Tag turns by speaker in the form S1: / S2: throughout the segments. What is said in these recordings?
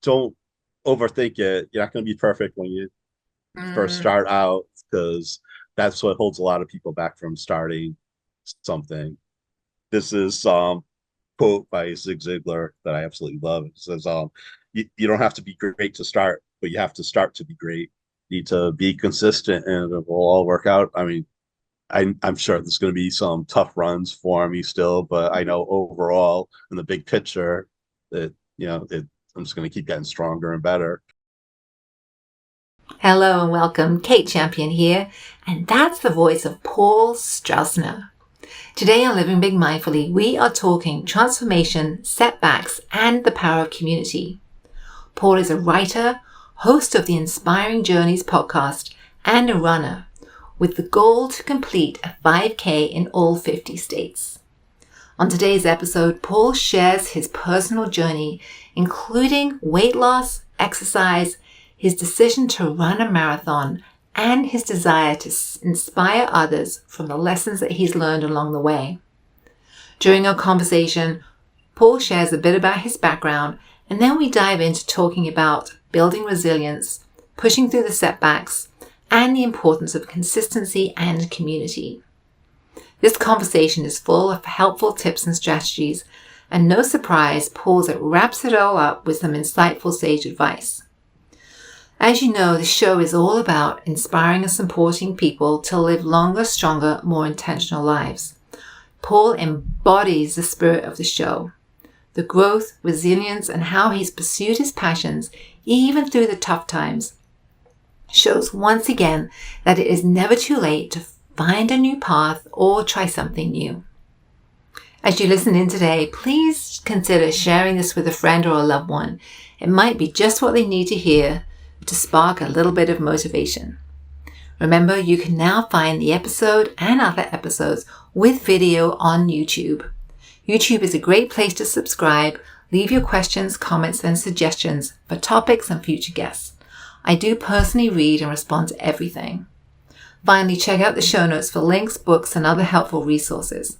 S1: don't overthink it. You're not going to be perfect when you first
S2: Mm,
S1: start out, because that's what holds a lot of people back from starting something. This is quote by Zig Ziglar that I absolutely love. It says, you don't have to be great to start, but you have to start to be great. You need to be consistent and it will all work out. I mean, I'm sure there's going to be some tough runs for me still, but I know overall in the big picture that, I'm just going to keep getting stronger and better.
S2: Hello and welcome. Kate Champion here, and that's the voice of Paul Stroessner. Today on Living Big Mindfully, we are talking transformation, setbacks, and the power of community. Paul is a writer, host of the Inspiring Journeys podcast, and a runner with the goal to complete a 5K in all 50 states. On today's episode, Paul shares his personal journey, including weight loss, exercise, his decision to run a marathon, and his desire to inspire others from the lessons that he's learned along the way. During our conversation, Paul shares a bit about his background, and then we dive into talking about building resilience, pushing through the setbacks, and the importance of consistency and community. This conversation is full of helpful tips and strategies, and no surprise, Paul wraps it all up with some insightful sage advice. As you know, the show is all about inspiring and supporting people to live longer, stronger, more intentional lives. Paul embodies the spirit of the show, the growth, resilience, and how he's pursued his passions even through the tough times. Shows once again that it is never too late to find a new path or try something new. As you listen in today, please consider sharing this with a friend or a loved one. It might be just what they need to hear to spark a little bit of motivation. Remember, you can now find the episode and other episodes with video on YouTube. YouTube is a great place to subscribe, leave your questions, comments, and suggestions for topics and future guests. I do personally read and respond to everything. Finally, check out the show notes for links, books, and other helpful resources.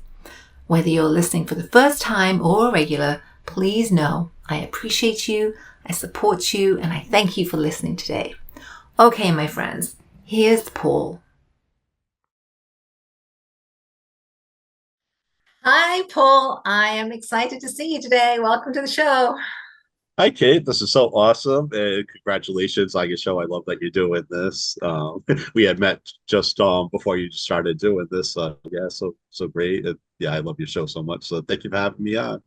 S2: Whether you're listening for the first time or a regular, please know I appreciate you, I support you, and I thank you for listening today. Okay, my friends, here's Paul. Hi, Paul. I am excited to see you today. Welcome to the show.
S1: Hi, Kate. This is so awesome, and congratulations on your show. I love that you're doing this. We had met just before you started doing this. Yeah, so great. Yeah, I love your show so much. So thank you for having me on.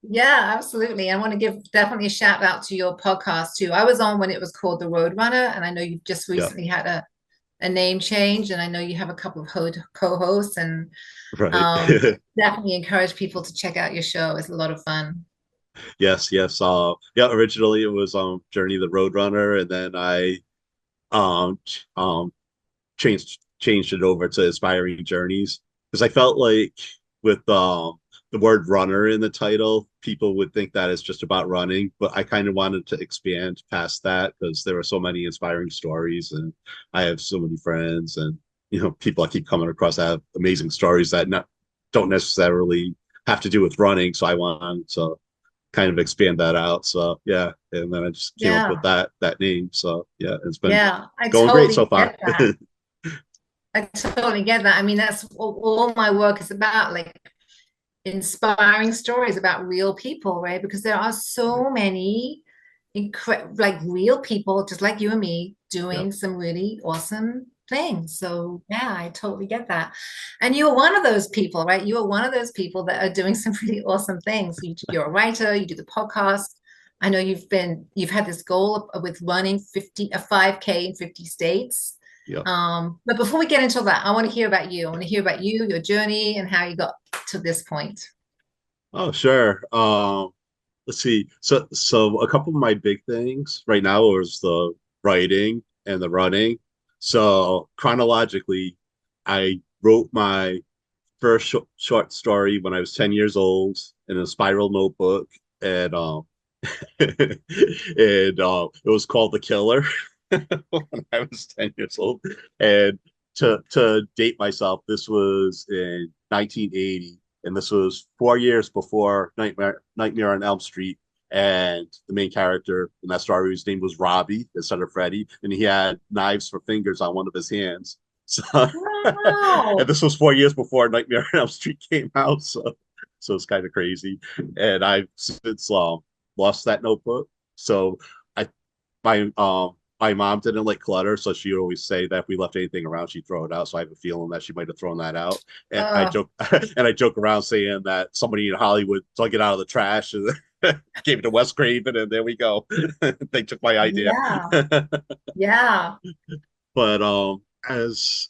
S2: Yeah, absolutely. I want to give definitely a shout out to your podcast too. I was on when it was called The Road Runner, and I know you've just
S1: Yeah,
S2: recently had a name change, and I know you have a couple of co-hosts, and
S1: right.
S2: definitely encourage people to check out your show. It's a lot of fun.
S1: Yes, yes. Yeah. Originally it was Journey the Roadrunner, and then I changed it over to Inspiring Journeys, because I felt like with the word runner in the title, people would think that it's just about running, but I kind of wanted to expand past that because there were so many inspiring stories, and I have so many friends and people I keep coming across that have amazing stories that don't necessarily have to do with running. So I wanted to kind of expand that out. So yeah, and then I just came up with
S2: Yeah,
S1: that name. So yeah, it's been
S2: yeah, I
S1: going great so
S2: totally
S1: far.
S2: get that. I totally get that. I mean, that's all my work is about, like inspiring stories about real people, right? Because there are so many like real people, just like you and me,
S1: Yeah.
S2: doing some really awesome things. So yeah, I totally get that. And you're one of those people, right? You are one of those people that are doing some really awesome things. You're a writer, you do the podcast. I know you've had this goal with running a 5K in 50 states.
S1: Yeah.
S2: But before we get into that, I want to hear about you. I want to hear about you, your journey, and how you got to this point.
S1: Oh, sure. Let's see. So a couple of my big things right now is the writing and the running. So chronologically, I wrote my first short story when I was 10 years old in a spiral notebook, and it was called The Killer when I was 10 years old. And to date myself, this was in 1980, and this was 4 years before Nightmare on Elm Street. and the main character in that story, his name was Robbie instead of Freddie, and he had knives for fingers on one of his hands. So, and
S2: Wow.
S1: this was 4 years before Nightmare on Elm Street came out, so it's kind of crazy. And I've since lost that notebook. So I my mom didn't like clutter, so she would always say that if we left anything around, she'd throw it out. So I have a feeling that she might have thrown that out. And I
S2: Uh,
S1: joke and I joke around saying that somebody in Hollywood dug it out of the trash and gave it to Wes Craven, and there we go. They took my idea.
S2: yeah. Yeah.
S1: But as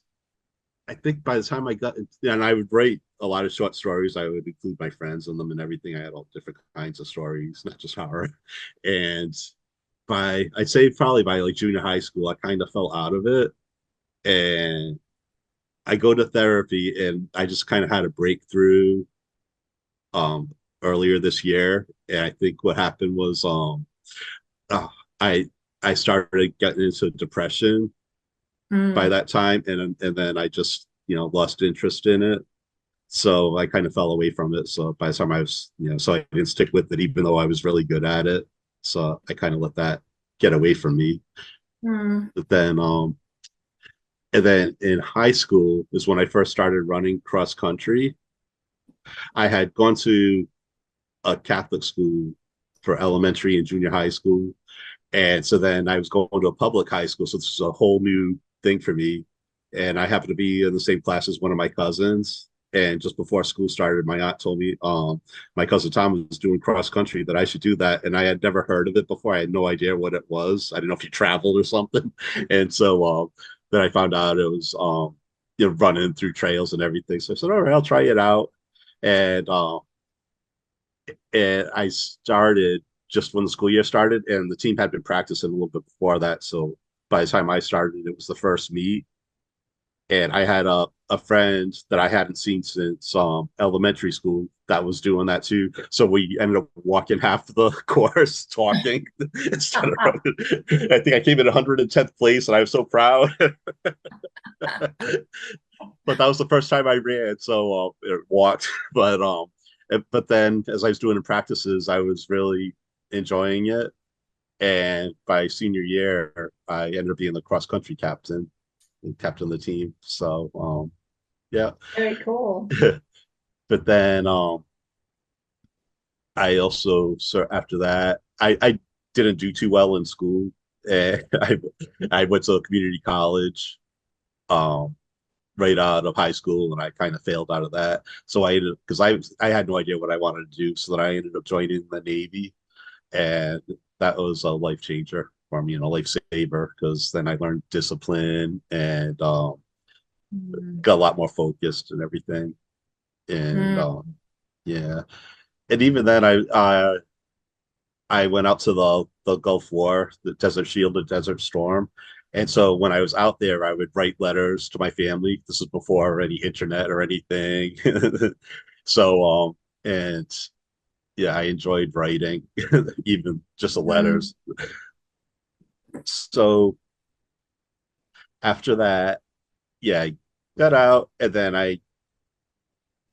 S1: I think by the time I got, and I would write a lot of short stories. I would include my friends in them and everything. I had all different kinds of stories, not just horror. And I'd say probably by like junior high school, I kind of fell out of it. And I go to therapy, and I just kind of had a breakthrough um earlier this year. And I think what happened was uh, I I started getting into depression by
S2: Mm.
S1: that time, and then I just lost interest in it. So I kind of fell away from it. So by the time I was, so I didn't stick with it, even though I was really good at it. So I kind of let that get away from me.
S2: Mm.
S1: But then, and then in high school is when I first started running cross country. I had gone to a Catholic school for elementary and junior high school. And so then I was going to a public high school. So this was a whole new thing for me. And I happened to be in the same class as one of my cousins. And just before school started, my aunt told me my cousin Tom was doing cross country, that I should do that. And I had never heard of it before. I had no idea what it was. I didn't know if you traveled or something. And so then I found out it was running through trails and everything. So I said, all right, I'll try it out. And I started just when the school year started, and the team had been practicing a little bit before that. So by the time I started, it was the first meet, and I had a friend that I hadn't seen since elementary school that was doing that too. So we ended up walking half the course talking instead of running. I think I came in 110th place, and I was so proud. But that was the first time I ran, so it walked. But then as I was doing the practices, I was really enjoying it. And by senior year, I ended up being the cross country captain and captain the team. So yeah.
S2: Very cool.
S1: But then I also, so after that, I didn't do too well in school. And I went to a community college. Um, right out of high school, and I kind of failed out of that. So I ended because I had no idea what I wanted to do, so then I ended up joining the Navy, and that was a life changer for me and a lifesaver, because then I learned discipline and
S2: Mm.
S1: got a lot more focused and everything. And
S2: Mm.
S1: yeah, and even then I went out to the Gulf War, the Desert Shield, the Desert Storm. And so when I was out there, I would write letters to my family. This is before any internet or anything. So and yeah, I enjoyed writing, even just the
S2: Mm.
S1: letters. So after that, yeah, I got out, and then I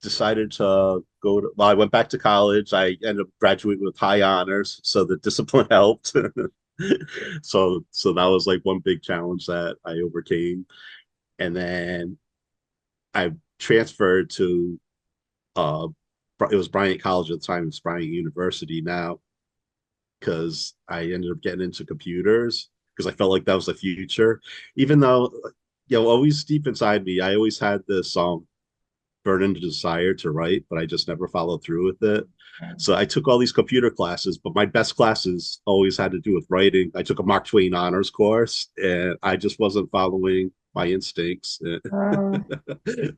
S1: decided to well, I went back to college. I ended up graduating with high honors, so the discipline helped. So that was like one big challenge that I overcame. And then I transferred to uh it was Bryant College at the time, it's Bryant University now, because I ended up getting into computers because I felt like that was the future. Even though, always deep inside me, I always had this burning desire to write, but I just never followed through with it. So I took all these computer classes, but my best classes always had to do with writing. I took a Mark Twain honors course, and I just wasn't following my instincts.
S2: Oh. Like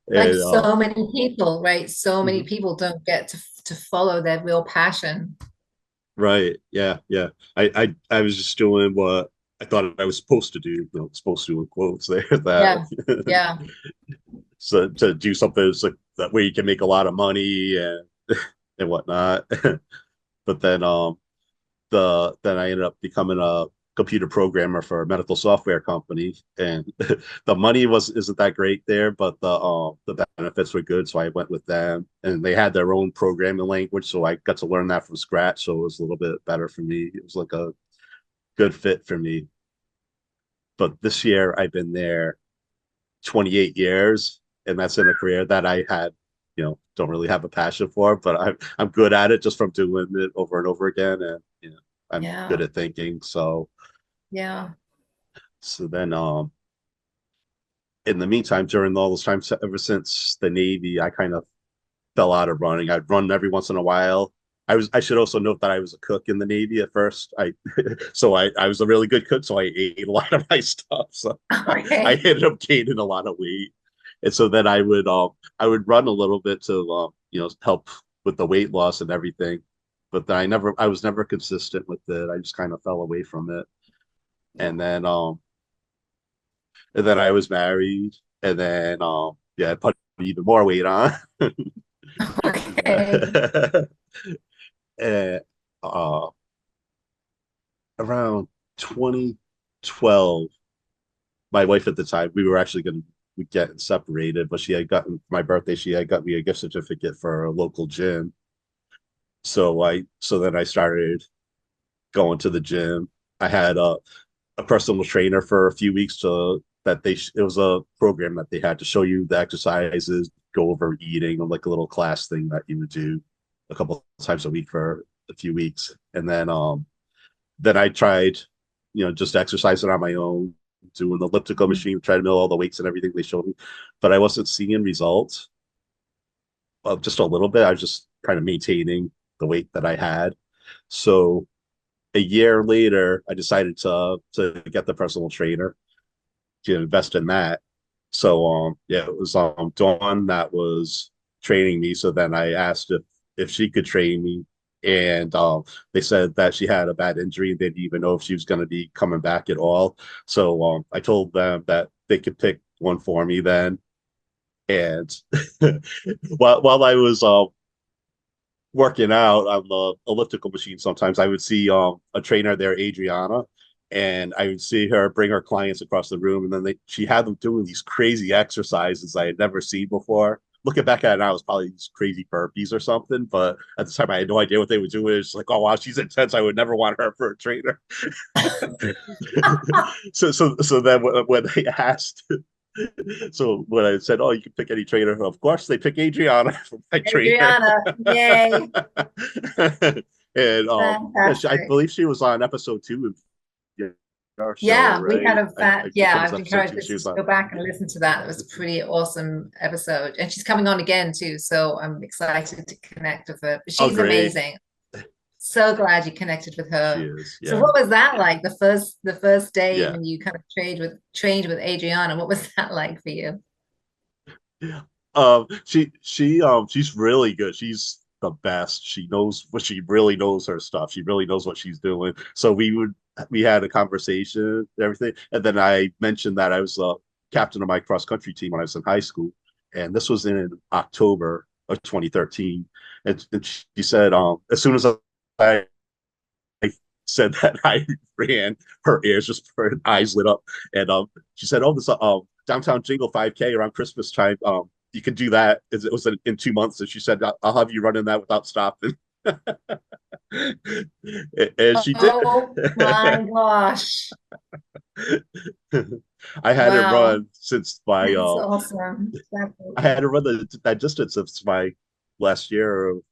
S1: And
S2: so many people, right? So many
S1: mhm.
S2: people don't get to follow their real passion.
S1: Right, yeah, yeah. I was just doing what I thought I was supposed to do. Supposed to in quotes there.
S2: Yeah.
S1: That
S2: Yeah.
S1: so to do something so that way you can make a lot of money and whatnot. But then then I ended up becoming a computer programmer for a medical software company, and the money isn't that great there, but the benefits were good, so I went with them. And they had their own programming language, so I got to learn that from scratch. So it was a little bit better for me. It was like a good fit for me. But this year I've been there 28 years, and that's in a career that I had, don't really have a passion for, but I'm good at it just from doing it over and over again, and I'm good
S2: Yeah.
S1: at thinking. So
S2: Yeah.
S1: then in the meantime, during all those times, ever since the Navy, I kind of fell out of running. I'd run every once in a while. I should also note that I was a cook in the Navy at first. I was a really good cook, so I ate a lot of my stuff. So I
S2: Okay.
S1: ended up gaining a lot of weight. And so then I would run a little bit to help with the weight loss and everything. But then I was never consistent with it. I just kind of fell away from it.
S2: Yeah.
S1: And then I was married, and then yeah, I put even more weight on.
S2: Okay.
S1: and, uh, around 2012, my wife at the time, we were actually going to get separated, but she had gotten my birthday. She had got me a gift certificate for a local gym. So then I started going to the gym. I had a personal trainer for a few weeks to that they it was a program that they had to show you the exercises, go over eating, like a little class thing that you would do a couple times a week for a few weeks. And then I tried, just exercising on my own, doing the elliptical machine, treadmill, all the weights and everything they showed me, but I wasn't seeing results. Just a little bit. I was just kind of maintaining the weight that I had. So a year later, I decided to get the personal trainer, to invest in that. So yeah, it was Dawn that was training me. So then I asked if she could train me, and they said that she had a bad injury and they didn't even know if she was going to be coming back at all. So I told them that they could pick one for me then. And while I was working out on the elliptical machine, sometimes I would see a trainer there, Adriana, and I would see her bring her clients across the room, and then she had them doing these crazy exercises I had never seen before. Looking back at it now, it was probably these crazy burpees or something, but at the time I had no idea what they were doing. It's like, oh wow, she's intense. I would never want her for a trainer. So then when they asked, so when I said, "Oh, you can pick any trainer," of course they pick Adriana for my trainer.
S2: Adriana. Yay.
S1: And yeah, I
S2: Fantastic.
S1: believe she was on episode 2 of our show,
S2: Yeah, we had
S1: right?
S2: a
S1: I think
S2: yeah,
S1: that was
S2: I've
S1: episode
S2: encouraged
S1: 2 she
S2: listeners
S1: was
S2: to
S1: on.
S2: go back and listen to that. It was a pretty awesome episode. And she's coming on again too, so I'm excited to connect with her.
S1: Oh,
S2: She's
S1: great.
S2: amazing. So glad you connected with
S1: She
S2: her.
S1: is.
S2: So
S1: Yeah.
S2: what was that like? The first day
S1: Yeah.
S2: when you kind of trained with Adriana, what was that like for you?
S1: She's really good. She's the best. She really knows her stuff. She really knows what she's doing. So we had a conversation and everything. And then I mentioned that I was captain of my cross country team when I was in high school. And this was in October of 2013. And she said, as soon as I said that I ran, her eyes lit up. And she said, "Oh, this downtown Jingle 5K around Christmas time. You can do that. It was in 2 months." And she said, "I'll have you running that without stopping." And she did.
S2: Oh my gosh.
S1: I had it
S2: Wow.
S1: run since my
S2: That's awesome. That's
S1: I had
S2: awesome.
S1: to run that distance since my last year of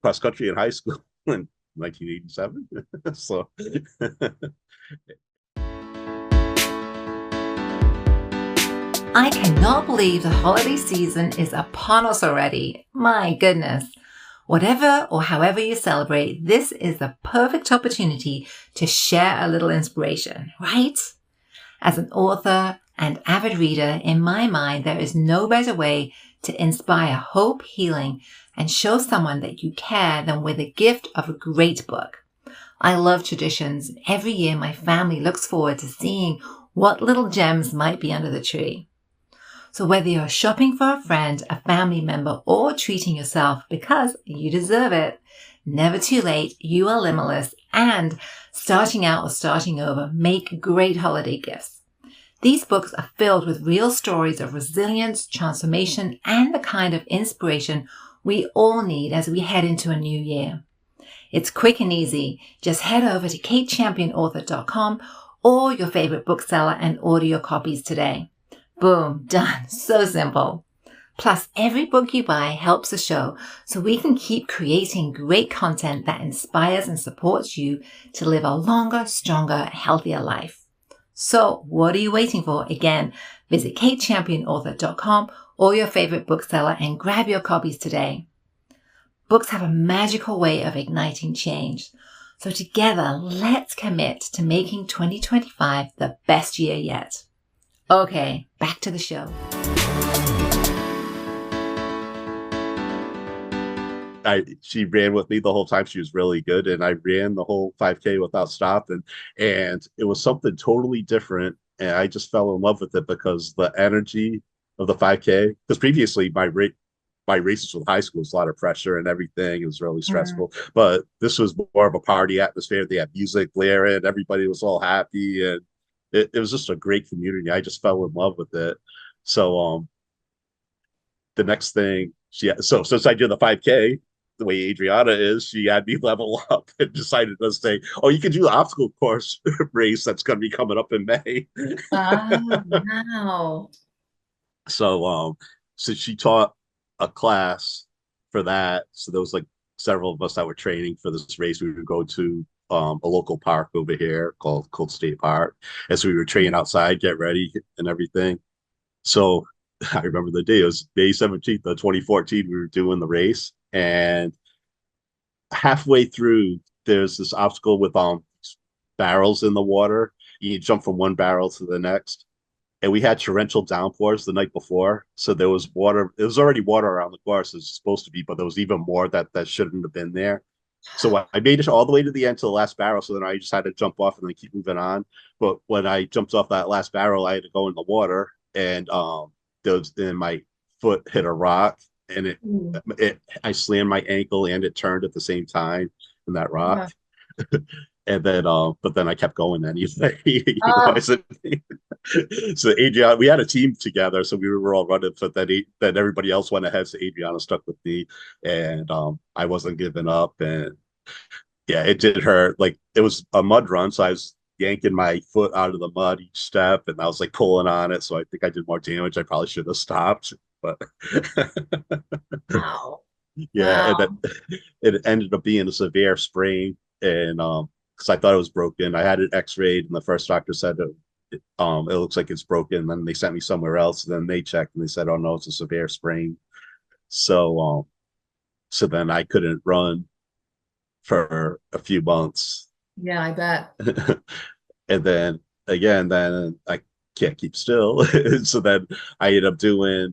S1: cross country in high school in 1987. So
S2: I cannot believe the holiday season is upon us already. My goodness. Whatever or however you celebrate, this is the perfect opportunity to share a little inspiration, right? As an author and avid reader, in my mind, there is no better way to inspire hope, healing, and show someone that you care than with a gift of a great book. I love traditions. Every year, my family looks forward to seeing what little gems might be under the tree. So whether you're shopping for a friend, a family member, or treating yourself because you deserve it, Never too late, you are limitless, and starting out or starting over make great holiday gifts. These books are filled with real stories of resilience, transformation, and the kind of inspiration we all need as we head into a new year. It's quick and easy. Just head over to katechampionauthor.com or your favorite bookseller and order your copies today. Boom, done. So simple. Plus, every book you buy helps the show, so we can keep creating great content that inspires and supports you to live a longer, stronger, healthier life. So what are you waiting for? Again, visit katechampionauthor.com or your favorite bookseller and grab your copies today. Books have a magical way of igniting change. So together, let's commit to making 2025 the best year yet. Okay, back to the show.
S1: She ran with me the whole time. She was really good, and I ran the whole 5K without stopping, and it was something totally different. And I just fell in love with it because the energy of the 5K. Because previously my races with high school was a lot of pressure and everything. It was really stressful, but this was more of a party atmosphere. They had music blaring, everybody was all happy, and it was just a great community. I just fell in love with it. So the next thing so since I did the 5K, the way Adriana is, she had me level up and decided to say, "Oh, you can do the obstacle course race that's going to be coming up in May."
S2: Oh, wow.
S1: So she taught a class for that. So there was like several of us that were training for this race. We would go to a local park over here called Cold State Park, and so we were training outside, get ready, and everything. So I remember the day, it was May 17th of 2014. We were doing the race, and halfway through, there's this obstacle with barrels in the water. You jump from one barrel to the next. And we had torrential downpours the night before. So there was water. It was already water around the course as it's supposed to be, but there was even more that shouldn't have been there. So I made it all the way to the end to the last barrel. So then I just had to jump off and then keep moving on. But when I jumped off that last barrel, I had to go in the water, and then my foot hit a rock, and I slammed my ankle and it turned at the same time in that rock. And then but then I kept going anyway. So Adriana, we had a team together, so we were all running, but then everybody else went ahead, so Adriana stuck with me, and I wasn't giving up. And yeah, it did hurt. Like, it was a mud run, so I was yanking my foot out of the mud each step, and I was like pulling on it, so I think I did more damage. I probably should have stopped, but
S2: Wow.
S1: yeah.
S2: Wow.
S1: And then it ended up being a severe sprain, and because I thought it was broken. I had it x-rayed, and the first doctor said it looks like it's broken. And then they sent me somewhere else. And then they checked, and they said, "Oh no, it's a severe sprain." So then I couldn't run for a few months.
S2: Yeah, I bet.
S1: And then again, then I can't keep still. So then I ended up doing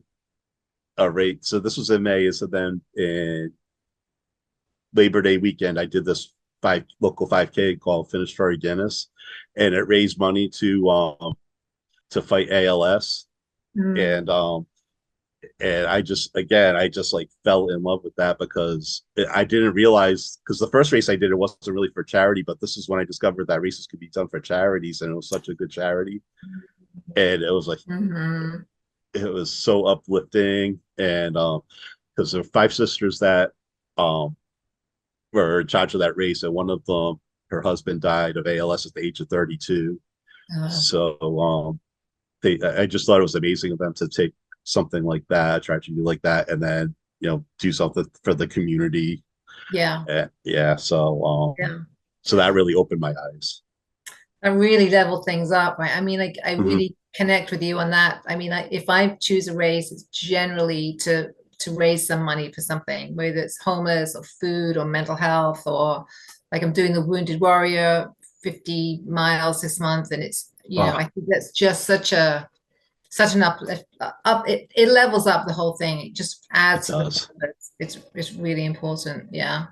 S1: a race. So this was in May. So then in Labor Day weekend, I did this local 5K called Finish Furry Guinness, and it raised money to fight ALS. And I just like fell in love with that because I didn't realize, because the first race I did, it wasn't really for charity, but this is when I discovered that races could be done for charities, and it was such a good charity. And it was like it was so uplifting. And because there were five sisters that were in charge of that race, and one of them, her husband died of ALS at the age of 32. So I just thought it was amazing of them to take something like that, tragedy like that, and then do something for the community. Yeah. So so that really opened my eyes.
S2: And really level things up, right? I mean, like, I
S1: Mhm.
S2: really connect with you on that. I mean, if I choose a race, it's generally to raise some money for something, whether it's homeless or food or mental health, or like I'm doing the Wounded Warrior 50 miles this month, and it's I think that's just such an uplift. It levels up the whole thing. It just adds to the purpose. It's really important. Yeah.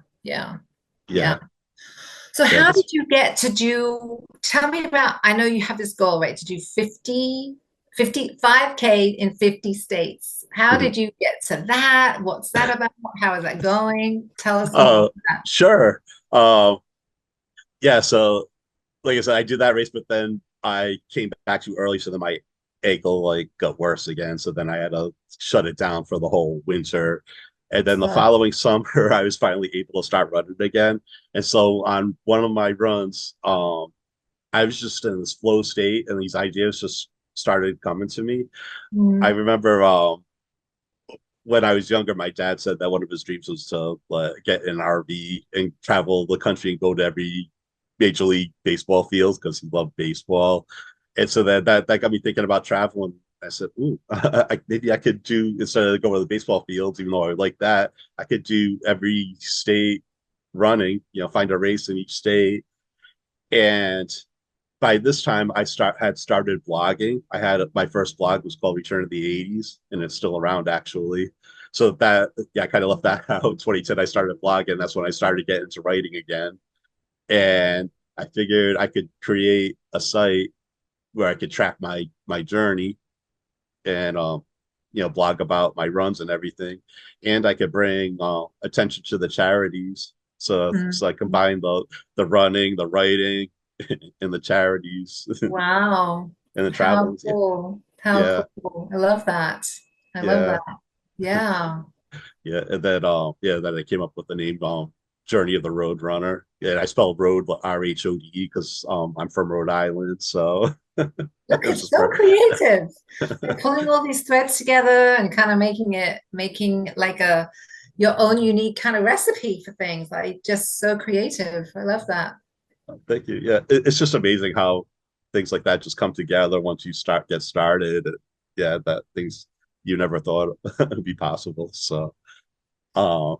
S2: So
S1: Yeah,
S2: how did you get to tell me about, I know you have this goal, right, to do 50 55K in 50 states. How
S1: Mhm.
S2: did you get to that? What's that about? How is that going? Tell us more
S1: Uh,
S2: about that.
S1: sure. Um, yeah, so like I said, I did that race, but then I came back too early, so then my ankle like got worse again. So then I had to shut it down for the whole winter. And then the
S2: So,
S1: following summer, I was finally able to start running again. And so on one of my runs, I was just in this flow state, and these ideas just started coming to me. I
S2: mm,
S1: remember when I was younger, my dad said that one of his dreams was to get an RV and travel the country and go to every major league baseball field because he loved baseball. And so that got me thinking about traveling. I said, "Ooh, maybe I could do instead of going to the baseball fields, even though I like that, I could do every state running. Find a race in each state." And by this time I had started blogging. I had my first blog was called Return of the '80s, and it's still around actually. So that yeah, I kind of left that out. In 2010, I started blogging. That's when I started getting into writing again, and I figured I could create a site where I could track my journey and blog about my runs and everything, and I could bring attention to the charities. So I
S2: mm.
S1: combined the running, the writing, and the charities
S2: Wow.
S1: and the
S2: How
S1: travels. Yeah,
S2: cool. How
S1: yeah,
S2: cool. I love that. I love
S1: yeah,
S2: that. Yeah.
S1: yeah. And then I came up with the name Journey of the Road Runner. Yeah, I spelled road RHODE because I'm from Rhode Island, so it
S2: Look,
S1: was
S2: it's
S1: just
S2: so
S1: for
S2: creative. Like pulling all these threads together and kind of making like a your own unique kind of recipe for things. Like just so creative. I love that.
S1: thank you. Yeah, it's just amazing how things like that just come together once you get started. Yeah, that things you never thought would be possible. So, uh,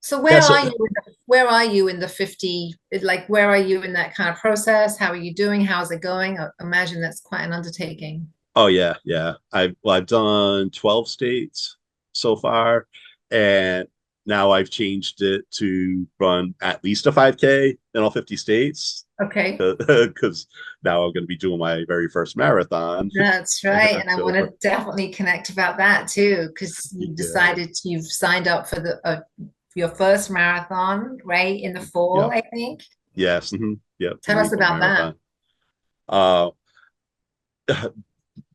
S2: So
S1: yeah,
S2: where
S1: so
S2: are you where are you in the 50, like where are you in that kind of process? How are you doing? How's it going? I imagine that's quite an undertaking.
S1: oh yeah, yeah. I've done 12 states so far, and now I've changed it to run at least a 5K in all 50 states
S2: Okay.
S1: because now I'm going to be doing my very first marathon
S2: That's
S1: in
S2: right. And I want to
S1: October.
S2: definitely connect about that too, because
S1: Yeah.
S2: you've signed up for the your first marathon, right, in the fall,
S1: Yep.
S2: I think.
S1: Yes. Yep. The
S2: Tell us
S1: Greenville
S2: about that.
S1: Marathon. Uh,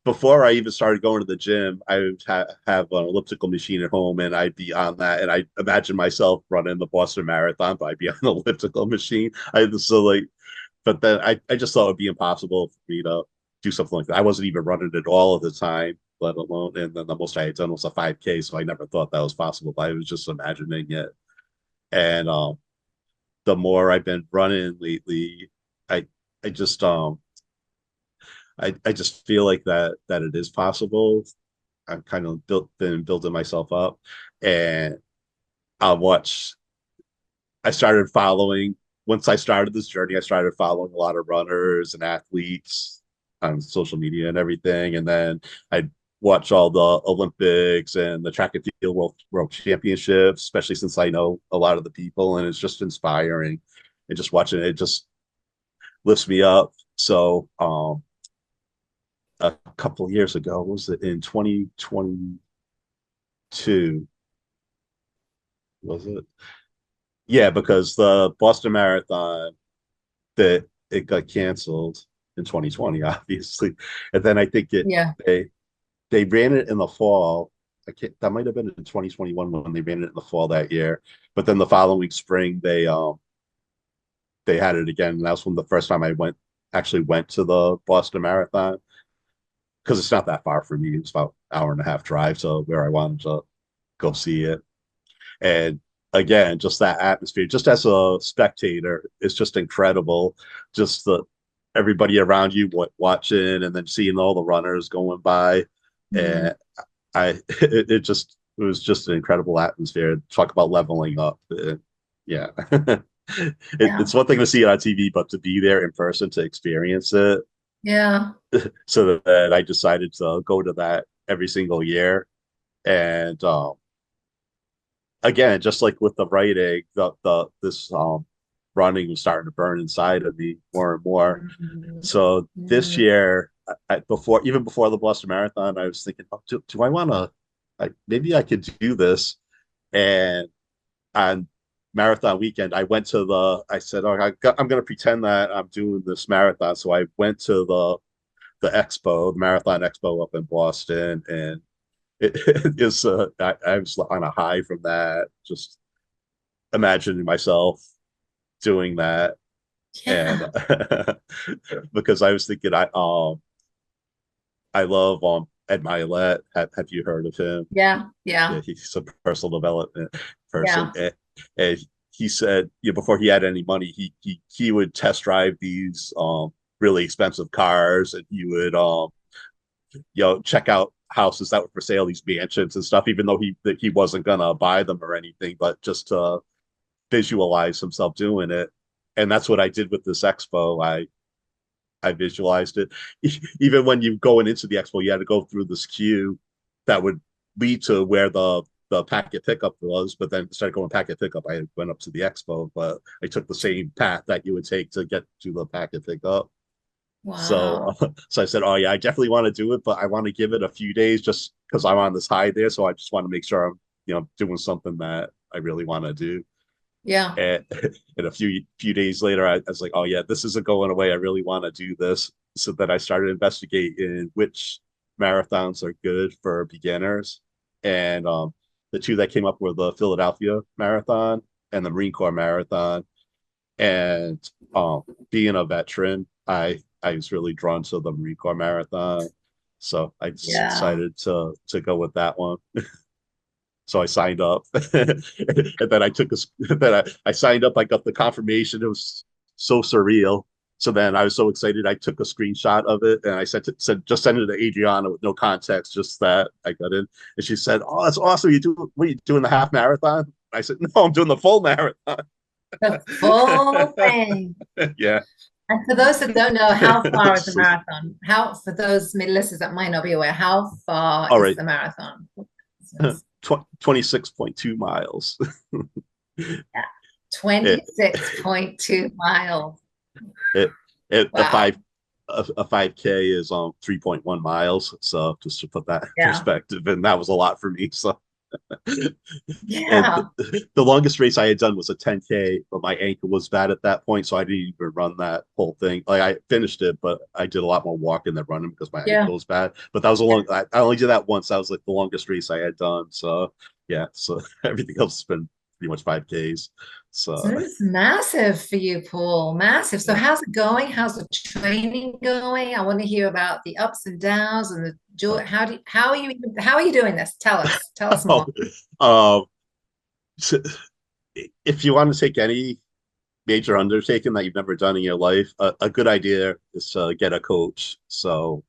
S1: Before I even started going to the gym, I would have an elliptical machine at home, and I'd be on that. And I imagine myself running the Boston Marathon, but I'd be on an elliptical machine. But then I just thought it'd be impossible for me to do something like that. I wasn't even running it all of the time, let alone. And then the most I had done was a 5K, so I never thought that was possible. But I was just imagining it. And the more I've been running lately, I I just I just feel like that it is possible. I've kind of been building myself up, and I watch. I started following once I started this journey. I started following a lot of runners and athletes on social media and everything, and then I watch all the Olympics and the track and field world championships, especially since I know a lot of the people, and it's just inspiring. And just watching it just lifts me up. So, a couple of years ago, was it in 2022? Was it? Yeah, because the Boston Marathon that it got canceled in 2020, obviously, and then I think
S2: Yeah.
S1: they ran it in the fall. I can't, that might have been in 2021 when they ran it in the fall that year, but then the following spring they had it again, and that was when the first time I actually went to the Boston Marathon because it's not that far from me. It's about an hour and a half drive to where I wanted to go see it. And again, just that atmosphere, just as a spectator, it's just incredible. Just the everybody around you watching, and then seeing all the runners going by,
S2: Mm,
S1: and it was just an incredible atmosphere. Talk about leveling up. Yeah,
S2: yeah.
S1: it's one thing to see it on TV, but to be there in person to experience it.
S2: Yeah.
S1: So that I decided to go to that every single year, and again, just like with the writing, the this running was starting to burn inside of me more and more.
S2: Mm,
S1: So this
S2: mm,
S1: year, before, even before the Boston Marathon, I was thinking, oh, do I want to? Maybe I could do this. And on marathon weekend, I went to the. I said, oh, I'm going to pretend that I'm doing this marathon. So I went to the expo, the marathon expo up in Boston, and it is. I was on a high from that. Just imagining myself doing that, and
S2: Yeah.
S1: because I was thinking, I love Ed Milet. Have you heard of him?
S2: Yeah.
S1: Yeah,
S2: Yeah.
S1: he's a personal development person.
S2: Yeah.
S1: And he said, before he had any money, he would test drive these really expensive cars, and he would check out houses that were for sale, these mansions and stuff, even though he wasn't gonna buy them or anything, but just to visualize himself doing it. And that's what I did with this expo. I visualized it. Even when you going into the expo, you had to go through this queue that would lead to where the packet pickup was. But then instead of going packet pickup, I went up to the expo, but I took the same path that you would take to get to the packet pickup. So,
S2: Wow.
S1: so I said, oh yeah, I definitely want to do it, but I want to give it a few days just because I'm on this high there. So I just want to make sure I'm, doing something that I really want to do.
S2: Yeah.
S1: And, and a few days later, I was like, oh yeah, this isn't going away. I really want to do this. So then I started investigating which marathons are good for beginners. And the two that came up were the Philadelphia Marathon and the Marine Corps Marathon. And being a veteran, I was really drawn to the Marine Corps Marathon. So I just
S2: Yeah.
S1: decided to go with that one. So I signed up, and then I signed up. I got the confirmation. It was so surreal. So then I was so excited. I took a screenshot of it and I said just send it to Adriana with no context, just that I got in. And she said, "Oh, that's awesome! What are you doing the half marathon?" I said, "No, I'm doing the full marathon."
S2: The full thing.
S1: Yeah.
S2: And for those that don't know, how far is the
S1: So,
S2: marathon? How, for those listeners that might not be aware, how far
S1: all
S2: is
S1: right,
S2: the marathon?
S1: 26.2 miles.
S2: Yeah.
S1: It,
S2: 26.2 miles.
S1: it, a
S2: Wow.
S1: 5K is 3.1 miles. So just to put that in
S2: Yeah.
S1: perspective, and that was a lot for me. So and
S2: Yeah.
S1: the longest race I had done was a 10K, but my ankle was bad at that point, so I didn't even run that whole thing. Like I finished it, but I did a lot more walking than running because my
S2: Yeah.
S1: ankle was bad. But that was a long. I only did that once. That was like the longest race I had done. So yeah, so everything else has been pretty much 5Ks.
S2: So
S1: So
S2: this is massive for you, Paul. Massive. So
S1: yeah.
S2: how's it going? How's the training going? I want to hear about the ups and downs and the joy. How are you doing this? Tell us. Tell us more.
S1: Oh, um, so if you want to take any major undertaking that you've never done in your life, a good idea is to get a coach. So,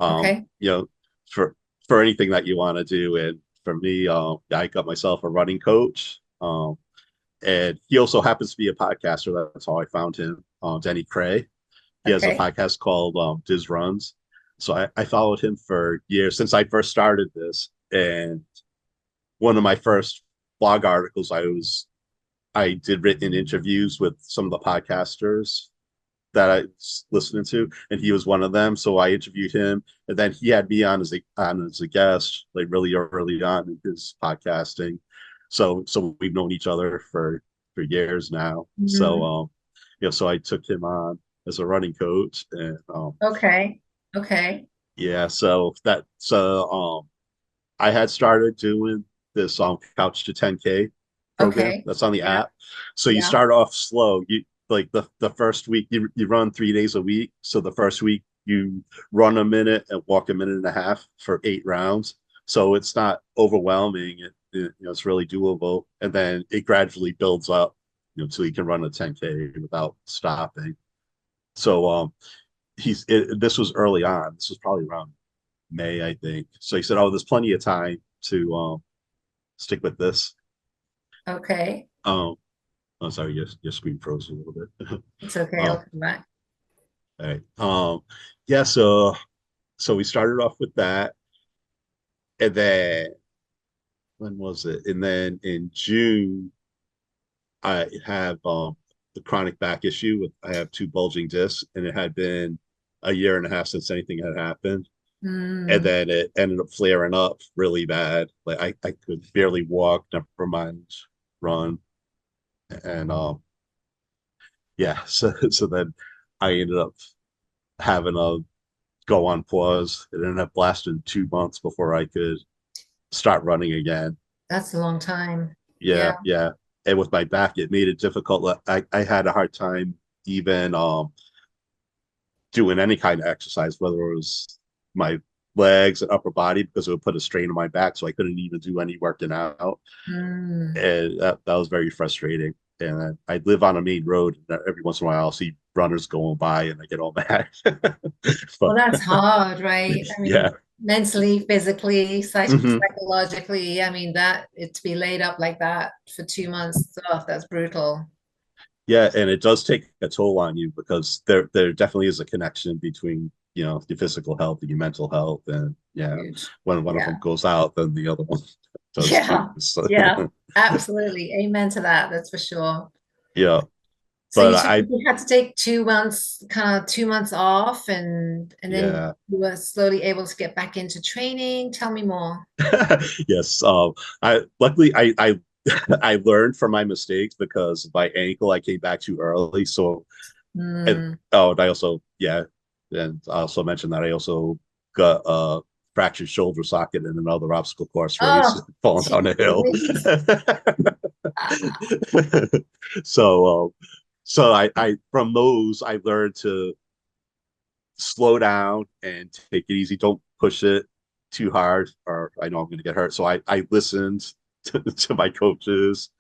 S1: um,
S2: Okay.
S1: you know, for anything that you want to do, and for me, I got myself a running coach, and he also happens to be a podcaster. That's how I found him. Denny Cray. He has a
S2: Okay.
S1: podcast called Diz Runs. So I followed him for years since I first started this, and one of my first blog articles I did written interviews with some of the podcasters that I was listening to, and he was one of them. So I interviewed him, and then he had me on as a guest, like really early on in his podcasting. So we've known each other for years now. So
S2: Mhm.
S1: so I took him on as a running coach, and
S2: Okay. Okay.
S1: yeah, I had started doing this Couch to 10K program
S2: Okay.
S1: that's on the
S2: Yeah.
S1: app. So you
S2: Yeah.
S1: start off slow. You like the first week you run 3 days a week. So the first week you run a minute and walk a minute and a half for 8 rounds. So it's not overwhelming. It's really doable. And then it gradually builds up, until you can run a 10K without stopping. So this was early on. This was probably around May, I think. So he said, "Oh, there's plenty of time to stick with this."
S2: Okay.
S1: Um, I'm sorry, your screen froze a little bit.
S2: It's okay. I'll
S1: Oh,
S2: come back.
S1: all right. Yeah. So we started off with that, and then when was it? And then in June, I have the chronic back issue with I have two bulging discs, and it had been a year and a half since anything had happened. And
S2: Mm,
S1: then it ended up flaring up really bad. Like I could barely walk, never mind run. And yeah, so then I ended up having a go on pause. It ended up lasting 2 months before I could start running again.
S2: that's a long time. Yeah.
S1: Yeah, yeah. And with my back, it made it difficult. Like, I had a hard time even doing any kind of exercise, whether it was my legs and upper body, because it would put a strain on my back. So I couldn't even do any working out.
S2: Mm.
S1: And that was very frustrating. And I live on a main road, and every once in a while I'll see runners going by and I get all mad.
S2: Well,
S1: But
S2: that's hard, right? I
S1: yeah.
S2: mean, mentally, physically,
S1: Hmm.
S2: psychologically, I mean, that it to be laid up like that for 2 months, oh, that's brutal.
S1: Yeah, and it does take a toll on you because there definitely is a connection between, your physical health and your mental health. And yeah,
S2: Huge.
S1: when one of them
S2: Yeah.
S1: goes out, then the other one does too.
S2: Yeah.
S1: So,
S2: Yeah. Absolutely. Amen to that. That's for sure.
S1: yeah.
S2: So
S1: But
S2: you took,
S1: I
S2: you had to take 2 months, kind of 2 months off, and then
S1: yeah.
S2: you were slowly able to get back into training. Tell me more.
S1: Yes. I luckily I I learned from my mistakes because of my ankle I came back too early. So and
S2: Mm.
S1: oh, and I also yeah, and I also mentioned that I also got a fractured shoulder socket in another obstacle course race,
S2: Oh,
S1: falling
S2: geez
S1: down a hill.
S2: Louise.
S1: So so I from those I learned to slow down and take it easy. Don't push it too hard, or I know I'm going to get hurt. So I listened to my coaches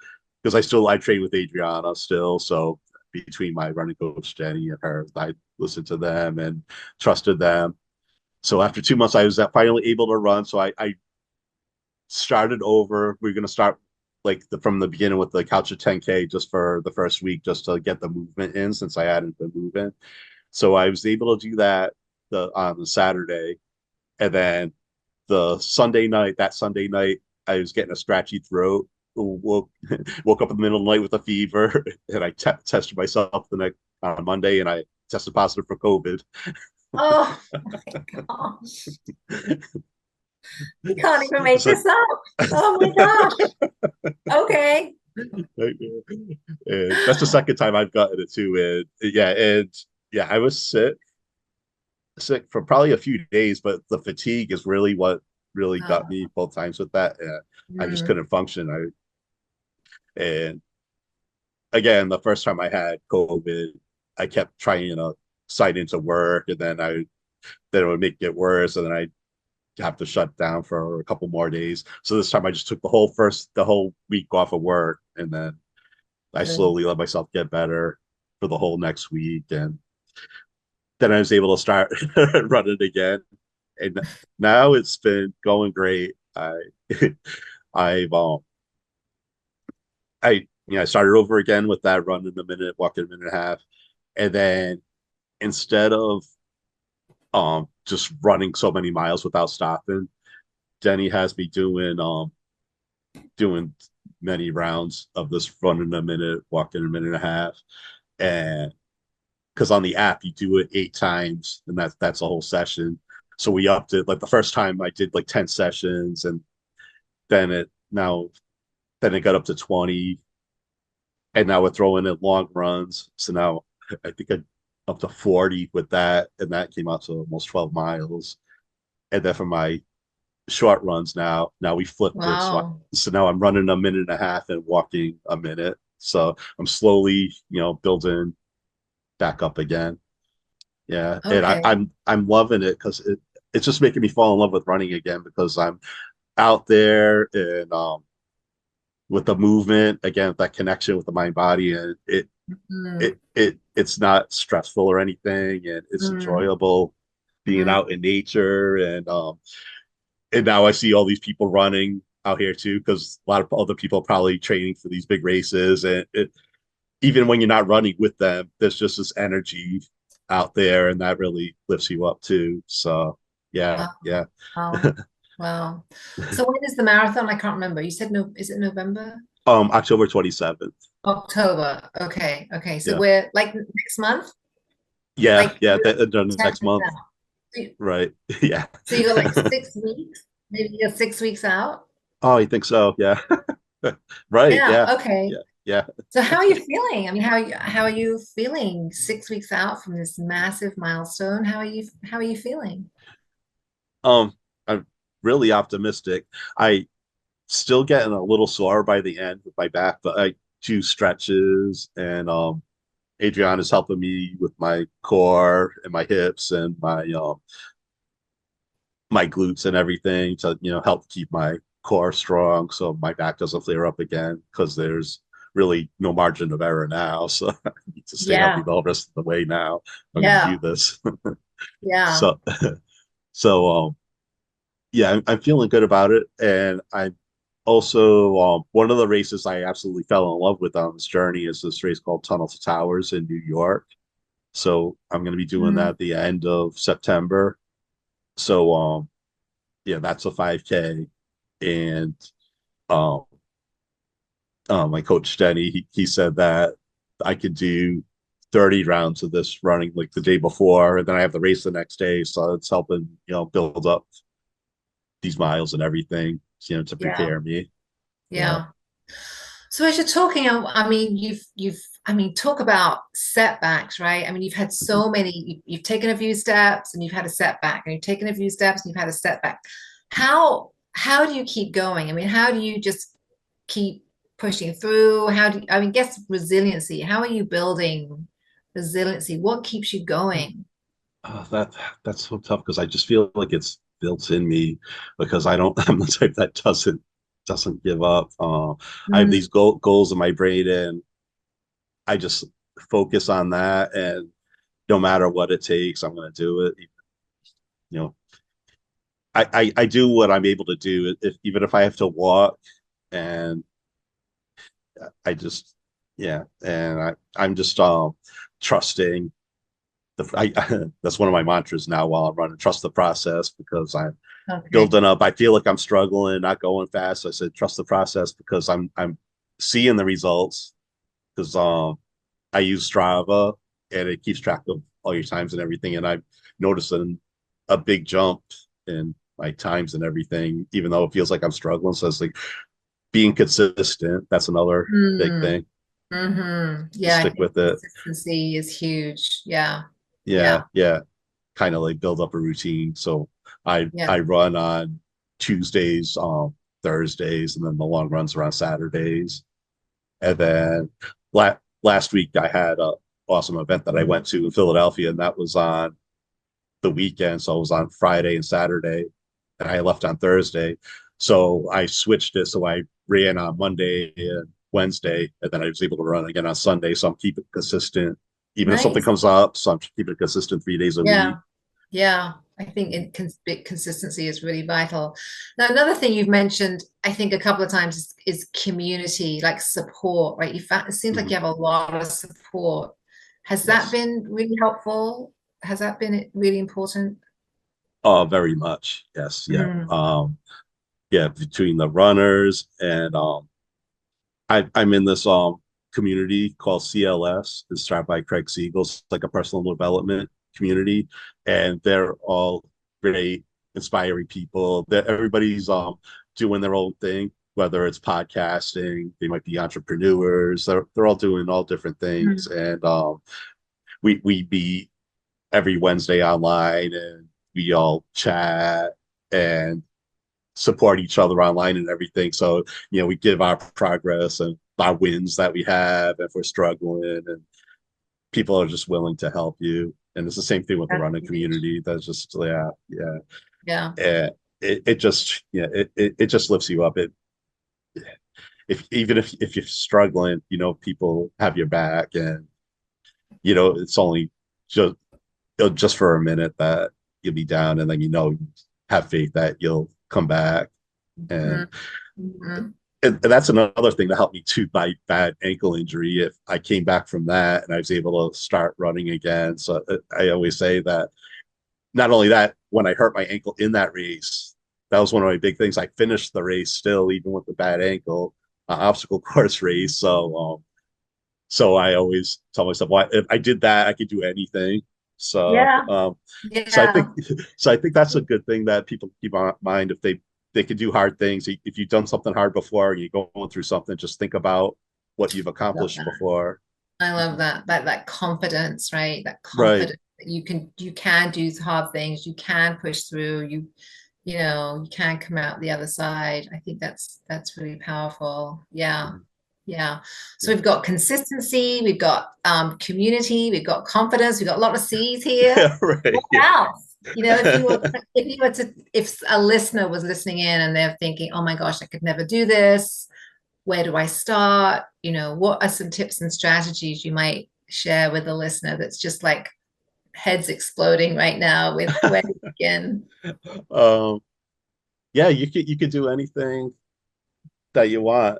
S1: because I train with Adriana still. So between my running coach Jenny and her, I listened to them and trusted them. So after 2 months, I was finally able to run. So I started over. We are going to start like from the beginning with the couch of 10K just for the first week, just to get the movement in since I hadn't been moving. So I was able to do that on the Saturday, and then that Sunday night, I was getting a scratchy throat. Woke up in the middle of the night with a fever, and I tested myself the next on Monday, and I tested positive for COVID.
S2: Oh my gosh. You can't even make
S1: So,
S2: this up. Oh my gosh. Okay.
S1: and that's the second time I've gotten it too. And yeah, I was sick for probably a few days, but the fatigue is really what really got me both times with that. I just
S2: Mm,
S1: couldn't function. And again, the first time I had COVID, I kept trying to sign into work, and then it would make it worse, and then I have to shut down for a couple more days. So this time I just took the whole week off of work, and then I
S2: good.
S1: slowly let myself get better for the whole next week, and then I was able to start running again. And now it's been going great. I've I started over again with that run in a minute, walking a minute and a half, and then instead of just running so many miles without stopping, Denny has me doing many rounds of this run in a minute, walking a minute and a half, and because on the app you do it 8 times, and that's a whole session. So we upped it. Like the first time I did like 10 sessions, and then it now then it got up to 20, and now we're throwing in long runs. So now I think I up to 40 with that, and that came out to almost 12 miles. And then for my short runs now we flipped it.
S2: Wow.
S1: So now I'm running a minute and a half and walking a minute. So I'm slowly, building back up again. Yeah, and
S2: Okay.
S1: I'm loving it because it's just making me fall in love with running again because I'm out there and with the movement again, that connection with the mind body, and
S2: Mm,
S1: it's not stressful or anything, and it's
S2: mm,
S1: enjoyable being
S2: mm.
S1: out in nature. And now I see all these people running out here too because a lot of other people are probably training for these big races, and even when you're not running with them, there's just this energy out there, and that really lifts you up too. So yeah,
S2: Wow.
S1: yeah.
S2: Wow. Wow. So when is the marathon? I can't remember. You said no, is it November?
S1: October 27th.
S2: October. Okay. Okay. So
S1: Yeah.
S2: we're like next month?
S1: Yeah,
S2: Like
S1: yeah,
S2: you're
S1: during the next
S2: 10%.
S1: month, right? Yeah.
S2: So you got like 6 weeks, maybe you're 6 weeks out.
S1: Oh, you think so? Yeah. Right.
S2: Yeah,
S1: Yeah.
S2: okay.
S1: Yeah. Yeah.
S2: So how are you feeling? I mean, how are you feeling 6 weeks out from this massive milestone? How are you feeling?
S1: I'm really optimistic. I still getting a little sore by the end with my back, but I do stretches and Adriana's helping me with my core and my hips and my glutes and everything to help keep my core strong so my back doesn't flare up again because there's really no margin of error now. So I need to stay healthy
S2: Yeah,
S1: the whole rest of the way now. I'm going to do
S2: yeah,
S1: this.
S2: yeah.
S1: So so yeah, I'm feeling good about it, and I also one of the races I absolutely fell in love with on this journey is this race called Tunnel to Towers in New York. So I'm going to be doing that
S2: Mm,
S1: at the end of September. So yeah, that's a 5K, and um my coach Denny he said that I could do 30 rounds of this running like the day before, and then I have the race the next day, so it's helping build up these miles and everything, to
S2: yeah,
S1: prepare me. Yeah.
S2: yeah. So as you're talking, I mean, I mean, talk about setbacks, right? I mean, you've had
S1: Mhm.
S2: so many, you've taken a few steps and you've had a setback, and you've taken a few steps and you've had a setback. How do you keep going? I mean, how do you just keep pushing through? I mean, guess resiliency. How are you building resiliency? What keeps you going?
S1: That's so tough because I just feel like it's built in me because I'm the type that doesn't give up. I have
S2: Mm,
S1: these goals in my brain, and I just focus on that, and no matter what it takes, I'm going to do it. You know, I do what I'm able to do, if even if I have to walk, and I just yeah, and I'm just trusting that's one of my mantras now while I'm running. Trust the process because I'm
S2: okay.
S1: building up. I feel like I'm struggling, not going fast. So I said trust the process because I'm seeing the results because I use Strava and it keeps track of all your times and everything, and I'm noticing a big jump in my times and everything, even though it feels like I'm struggling. So it's like being consistent. That's another big
S2: Mm,
S1: thing to
S2: yeah, I
S1: stick
S2: think
S1: with it.
S2: consistency is huge. Yeah,
S1: Yeah,
S2: yeah,
S1: yeah. Kind of like build up a routine. So
S2: yeah.
S1: I run on Tuesdays, Thursdays, and then the long runs are on Saturdays. And then last week I had a awesome event that I went to in Philadelphia, and that was on the weekend. So it was on Friday and Saturday, and I left on Thursday. So I switched it. So I ran on Monday and Wednesday, and then I was able to run again on Sunday. So I'm keeping consistent, even if something
S2: Nice.
S1: comes up. So I'm keeping it consistent 3 days a
S2: Yeah.
S1: week.
S2: Yeah, I think consistency is really vital. Now, another thing you've mentioned, I think a couple of times is community, like support, right? It seems like
S1: Mhm.
S2: you have a lot of support. Has that
S1: Yes.
S2: been really helpful? Has that been really important?
S1: Very much. Yes. Yeah.
S2: Mm,
S1: Yeah. Between the runners and I'm in this community called CLS. It's started by Craig Siegel. It's like a personal development community, and they're all great, inspiring people. Everybody's doing their own thing, whether it's podcasting, they might be entrepreneurs. They're all doing all different things,
S2: mm,
S1: and we meet every Wednesday online, and we all chat and support each other online and everything. So, we give our progress and our wins that we have if we're struggling, and people are just willing to help you. And it's the same thing with the
S2: that's
S1: running
S2: huge.
S1: community. That's just, yeah, yeah.
S2: Yeah.
S1: And it just, it just lifts you up. If even if you're struggling, people have your back, and, it's only just, just for a minute that you'll be down, and then, have faith that you'll come back. And
S2: Mm, mm,
S1: and that's another thing that helped me too, my bad ankle injury. If I came back from that and I was able to start running again. So I always say that not only that, when I hurt my ankle in that race, that was one of my big things. I finished the race still, even with the bad ankle, obstacle course race. So I always tell myself, well, if I did that, I could do anything. So,
S2: Yeah.
S1: so I
S2: Yeah.
S1: think, so I think that's a good thing that people keep in mind if they can do hard things. If you've done something hard before, and you're going through something, just think about what you've
S2: Love
S1: accomplished
S2: that.
S1: before.
S2: I love
S1: Mhm.
S2: that. That confidence, right? That
S1: Right.
S2: confidence that you can do hard things, you can push through, you can come out the other side. I think that's really powerful. Yeah.
S1: Mhm.
S2: Yeah. So
S1: Yeah.
S2: we've got consistency, we've got community, we've got confidence, we've got a lot of C's here.
S1: Yeah. Right.
S2: What
S1: Yeah.
S2: else? If a listener was listening in and they're thinking, oh my gosh, I could never do this. Where do I start? What are some tips and strategies you might share with the listener that's just like heads exploding right now with where to begin?
S1: um, yeah, you could do anything that you want.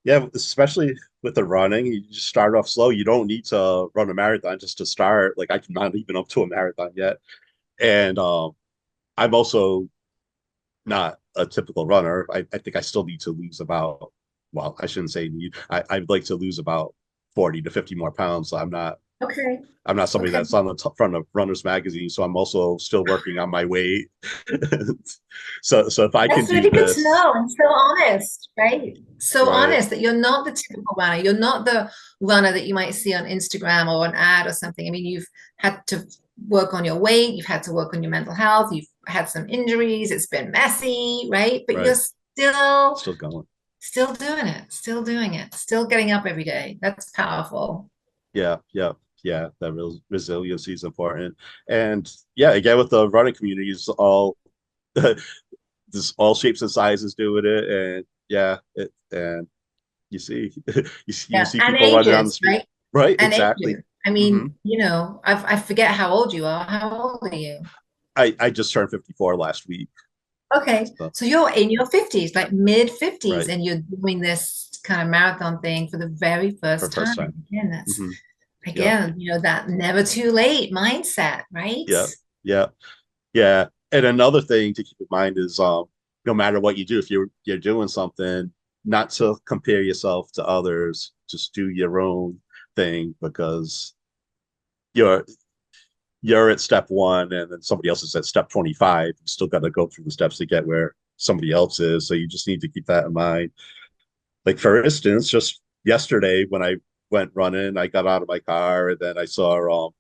S1: Yeah, especially with the running, you just start off slow. You don't need to run a marathon just to start. Like I'm not even up to a marathon yet, and I'm also not a typical runner. I think I still need to lose about, well, I shouldn't say need. I'd like to lose about 40 to 50 more pounds. So
S2: Okay.
S1: I'm not somebody
S2: Okay.
S1: that's on the front of Runners Magazine. So I'm also still working on my weight. So if I can
S2: That's
S1: do
S2: really good to
S1: this,
S2: know and so honest, right? So
S1: right,
S2: honest that you're not the typical runner. You're not the runner that you might see on Instagram or an ad or something. I mean, you've had to work on your weight, you've had to work on your mental health, you've had some injuries, it's been messy, right? But you're
S1: right,
S2: still
S1: still going.
S2: still doing it, still getting up every day. That's powerful.
S1: Yeah, yeah, yeah. That real resiliency is important. And yeah, again with the running communities, all this all shapes and sizes doing it, and yeah, and you see you
S2: Yeah.
S1: see
S2: And
S1: people running on the
S2: ages,
S1: street,
S2: right?
S1: right?
S2: And
S1: Exactly.
S2: ages. I
S1: Hmm.
S2: mean, I forget how old you are. How old are you?
S1: I just turned 54 last week.
S2: Okay,
S1: So,
S2: so you're in your 50s, like mid 50s,
S1: right,
S2: and you're doing this kind of marathon thing for the very
S1: for
S2: first
S1: first
S2: time.
S1: time.
S2: Again, that's
S1: Hmm. Yep,
S2: again, that never too late mindset, right?
S1: yep, yep, yeah. And another thing to keep in mind is no matter what you do, if you're doing something, not to compare yourself to others, just do your own thing because you're you're at step one and then somebody else is at step 25. You still got to go through the steps to get where somebody else is. So you just need to keep that in mind. Like, for instance, just yesterday when I went running, I got out of my car and then I saw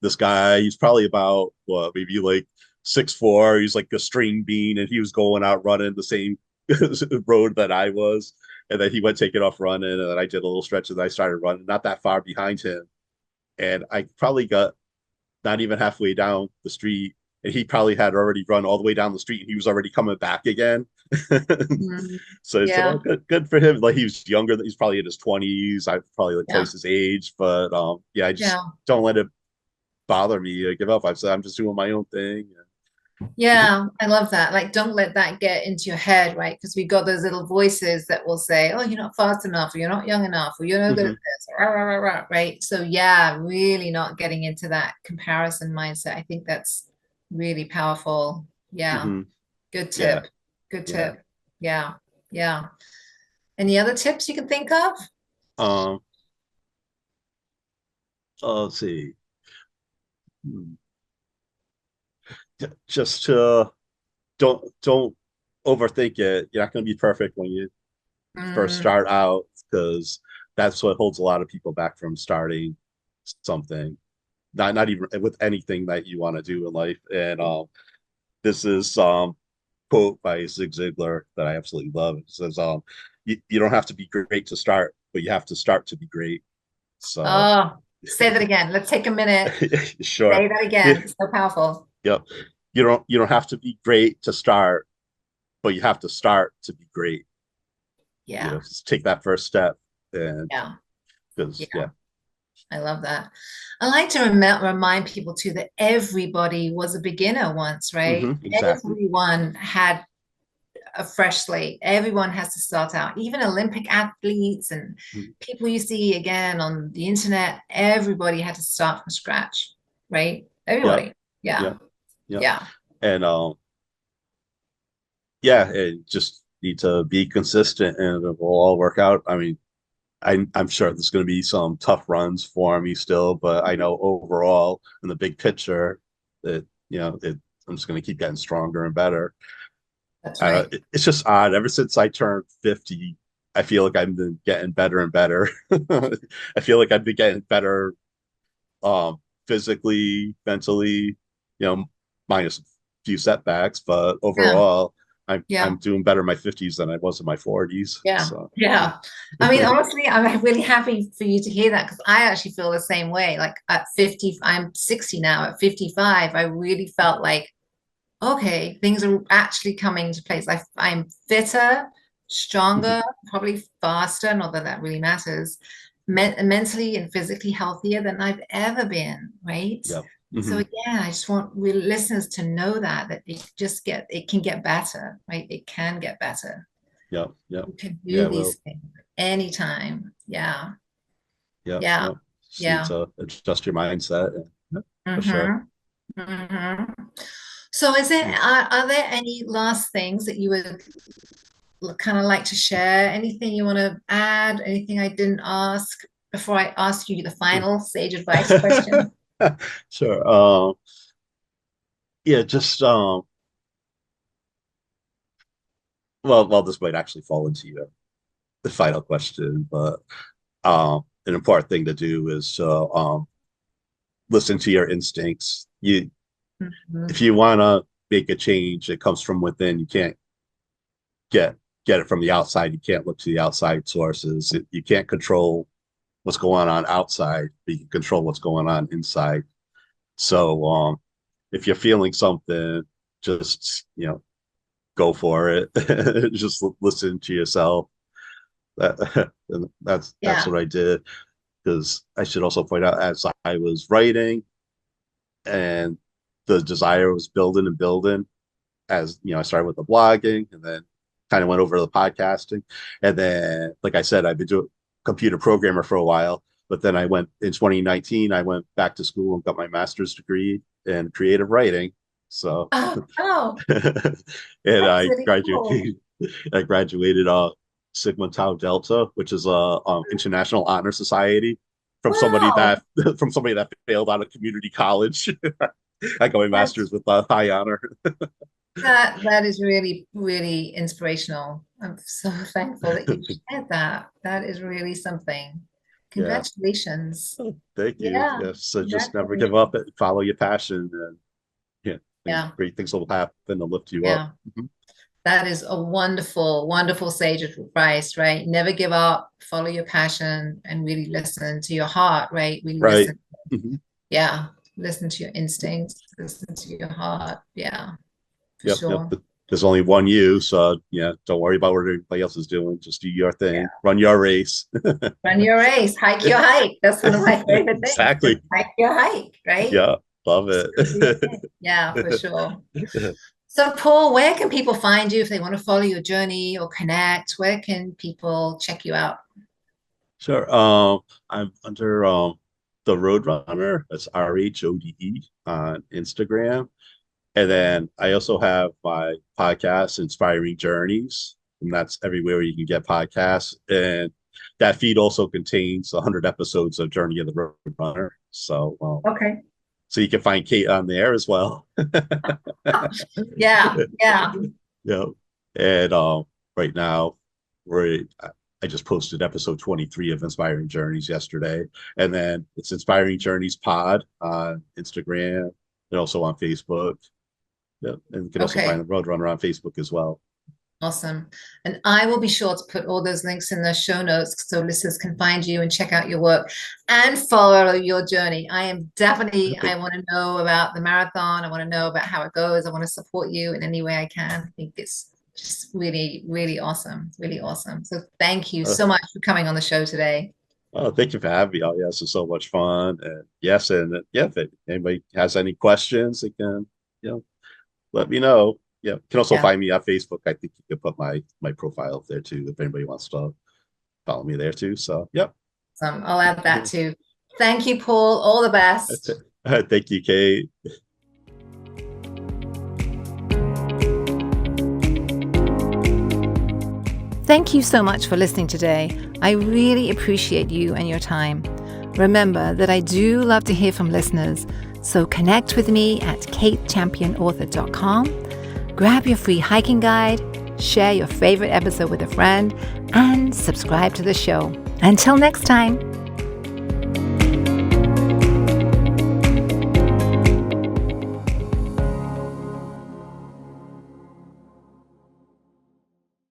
S1: this guy. He's probably about what, maybe like 6'4". He's like a string bean and he was going out running the same road that I was. And then he went taking off running, and then I did a little stretch and I started running not that far behind him. And I probably got not even halfway down the street, and he probably had already run all the way down the street, and he was already coming back again.
S2: Mhm.
S1: So I said, "Oh,
S2: Yeah,
S1: good for him." Like he was younger; he's probably in his 20s. I'm probably like
S2: yeah,
S1: twice his age, but yeah, I just
S2: yeah.
S1: don't let it bother me. I give up. I said, "I'm just doing my own thing."
S2: Yeah, I love that. Like, don't let that get into your head, right? Because we got those little voices that will say, "Oh, you're not fast enough, or you're not young enough, or you're no good at
S1: Hmm.
S2: this," rah, rah, rah, rah, right? So, yeah, really not getting into that comparison mindset. I think that's really powerful. Yeah,
S1: Hmm.
S2: good
S1: Yeah,
S2: tip. Good
S1: yeah.
S2: tip. Yeah, yeah. Any other tips you can think of?
S1: Um, let's see. Hmm. Just don't overthink it. You're not going to be perfect when you first
S2: Mm,
S1: start out because that's what holds a lot of people back from starting something. Not even with anything that you want to do in life. And this is quote by Zig Ziglar that I absolutely love. It says you don't have to be great to start, but you have to start to be great. So
S2: oh, say that again. Let's take a minute.
S1: sure.
S2: Say that
S1: Yeah,
S2: again. So powerful.
S1: yep. You don't have to be great to start, but you have to start to be great.
S2: Yeah,
S1: Just take that first step, and
S2: yeah,
S1: because
S2: yeah.
S1: yeah.
S2: I love that. I like to remind people too that everybody was a beginner once, right?
S1: Exactly.
S2: Everyone had a fresh slate. Everyone has to start out. Even Olympic athletes and
S1: Mhm.
S2: people you see again on the internet, everybody had to start from scratch, right?
S1: Yep.
S2: Everybody. Yeah.
S1: Yep. Yep.
S2: Yeah.
S1: And yeah, it just need to be consistent and it will all work out. I mean, I'm sure there's going to be some tough runs for me still, but I know overall in the big picture that I'm just going to keep getting stronger and better.
S2: That's right.
S1: It's just odd. Ever since I turned 50, I feel like I've been getting better and better. I feel like I've been getting better, um, physically, mentally, you know, minus a few setbacks, but
S2: Yeah.
S1: overall, I'm
S2: Yeah.
S1: doing better in my 50s than I was in my 40s.
S2: Yeah.
S1: So,
S2: Yeah. I mean, honestly, I'm really happy for you to hear that because I actually feel the same way. Like at 50, I'm 60 now. At 55, I really felt like, okay, things are actually coming into place. I'm fitter, stronger, probably faster, not that that really matters, mentally and physically healthier than I've ever been, right?
S1: yeah.
S2: So
S1: Hmm.
S2: yeah, I just want listeners to know that it can get better, right? It can get better.
S1: Yeah. Yeah.
S2: You can do
S1: Yeah.
S2: these
S1: Well,
S2: things anytime. Yeah.
S1: yeah.
S2: Yeah.
S1: Yeah. Just need
S2: Yeah.
S1: to adjust your mindset. Yeah, for sure.
S2: Mm-hmm. Mm-hmm. So are there any last things that you would kind of like to share? Anything you want to add? Anything I didn't ask before I ask you the final sage advice question?
S1: Sure. Yeah, just well, this might actually fall into the final question, but an important thing to do is listen to your instincts. If
S2: Mhm.
S1: you want to make a change, it comes from within. You can't get get it from the outside. You can't look to the outside sources. You can't control what's going on outside, but you can control what's going on inside. So if you're feeling something, just go for it. Just listen to yourself. That's
S2: Yeah.
S1: what I did. Because I should also point out, as I was writing and the desire was building and building, as I started with the blogging and then kind of went over to the podcasting. And then, like I said, I've been doing computer programmer for a while, but then I went in 2019, I went back to school and got my master's degree in creative writing. So,
S2: Oh,
S1: and
S2: that's really cool.
S1: I graduated Sigma Tau Delta, which is a international honor society from somebody
S2: Wow.
S1: that from somebody that failed out of community college. I got my
S2: That's
S1: master's with high honor.
S2: that is really, really inspirational. I'm so thankful that you shared that. That is really something.
S1: Yeah.
S2: Congratulations.
S1: Oh, thank you.
S2: Yeah,
S1: Yes. So just never give
S2: congratulations.
S1: up and follow your passion, and yeah, and
S2: Yeah,
S1: great things will happen to lift you up.
S2: yeah.
S1: Mhm.
S2: That is a wonderful, wonderful sage advice, right? Never give up, follow your passion, and really listen to your heart, right? Really
S1: Right.
S2: listen.
S1: Hmm.
S2: Yeah, listen to your instincts, listen to your heart. Yeah, for
S1: Yep. Yep.
S2: sure.
S1: But there's only one you, so yeah, don't worry about what everybody else is doing. Just do your
S2: Yeah.
S1: thing, run your race.
S2: Run your race, hike your hike. That's one of my favorite things. Just
S1: Exactly.
S2: hike your hike, right?
S1: Yeah. Love
S2: Just go do your
S1: it.
S2: thing. Yeah, for sure. So, Paul, where can people find you if they want to follow your journey or connect? Where can people check you out?
S1: Sure. I'm under the Roadrunner. That's RHODE on Instagram. And then I also have my podcast, Inspiring Journeys, and that's everywhere you can get podcasts. And that feed also contains 100 episodes of Journey of the Roadrunner.
S2: Okay.
S1: So you can find Kate on there as well.
S2: Yeah, yeah.
S1: Yeah. And right now, we're I just posted episode 23 of Inspiring Journeys yesterday. And then it's Inspiring Journeys Pod on Instagram and also on Facebook. Yeah, and you can also find
S2: Okay.
S1: the Roadrunner on Facebook as well.
S2: Awesome. And I will be sure to put all those links in the show notes so listeners can find you and check out your work and follow your journey. I want to know about the marathon. I want to know about how it goes. I want to support you in any way I can. I think it's just really, really awesome. Really awesome. So thank you
S1: Uh,
S2: so much for coming on the show today.
S1: oh, thank you for having me. Oh, yeah, this is so much fun. And yes, and yeah, if anybody has any questions, they can, you know, let me know. Yeah, you can also
S2: Yeah.
S1: find me on Facebook. I think you can put my profile up there too if anybody wants to follow me there too. So, yep.
S2: I'll add that too. Thank you, Paul. All the
S1: That's
S2: best.
S1: it. Thank you, Kate.
S2: Thank you so much for listening today. I really appreciate you and your time. Remember that I do love to hear from listeners, so connect with me at katechampionauthor.com. Grab your free hiking guide, share your favorite episode with a friend, and subscribe to the show. Until next time.